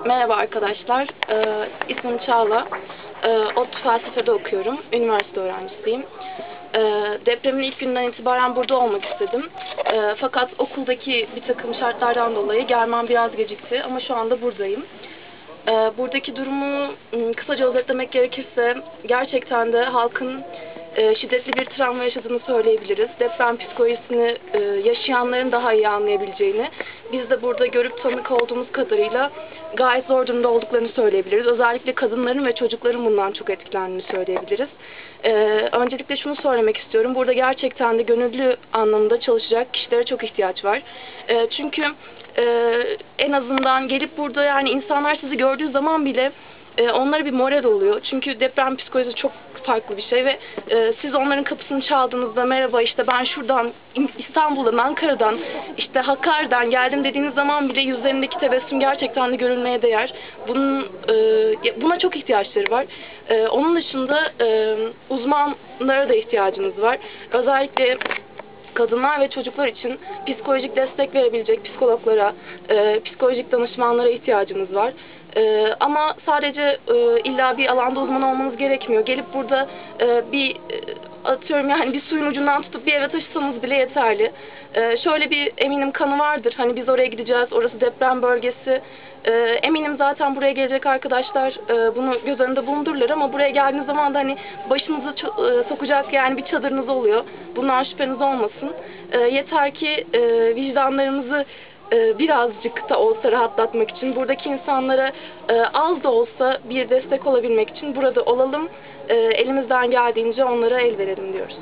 Merhaba arkadaşlar, ismim Çağla. ODTÜ Felsefe'de okuyorum, üniversite öğrencisiyim. Depremin ilk günden itibaren burada olmak istedim. Fakat okuldaki bir takım şartlardan dolayı gelmem biraz gecikti ama şu anda buradayım. Buradaki durumu kısaca özetlemek gerekirse gerçekten de halkın şiddetli bir travma yaşadığını söyleyebiliriz. Deprem psikolojisini yaşayanların daha iyi anlayabileceğini, biz de burada görüp tanık olduğumuz kadarıyla gayet zor durumda olduklarını söyleyebiliriz. Özellikle kadınların ve çocukların bundan çok etkilendiğini söyleyebiliriz. Öncelikle şunu söylemek istiyorum. Burada gerçekten de gönüllü anlamda çalışacak kişilere çok ihtiyaç var. Çünkü en azından gelip burada yani insanlar sizi gördüğü zaman bile onlara bir moral oluyor. Çünkü deprem psikolojisi çok farklı bir şey ve siz onların kapısını çaldığınızda merhaba işte ben şuradan İstanbul'dan, Ankara'dan, işte Hakkari'den geldim dediğiniz zaman bile yüzlerindeki tebessüm gerçekten de görülmeye değer. Buna çok ihtiyaçları var. Onun dışında uzmanlara da ihtiyacınız var. Özellikle kadınlar ve çocuklar için psikolojik destek verebilecek psikologlara, psikolojik danışmanlara ihtiyacınız var. Ama sadece illa bir alanda uzman olmanız gerekmiyor. Gelip burada atıyorum yani bir suyun ucundan tutup bir eve taşısanız bile yeterli. Şöyle bir eminim kanı vardır. Hani biz oraya gideceğiz, orası deprem bölgesi. Eminim zaten buraya gelecek arkadaşlar bunu göz önünde bulundururlar ama buraya geldiğiniz zaman da hani başınızı sokacak yani bir çadırınız oluyor. Bundan şüpheniz olmasın. Yeter ki vicdanlarımızı birazcık da olsa rahatlatmak için, buradaki insanlara az da olsa bir destek olabilmek için burada olalım. Elimizden geldiğince onlara el verelim diyoruz.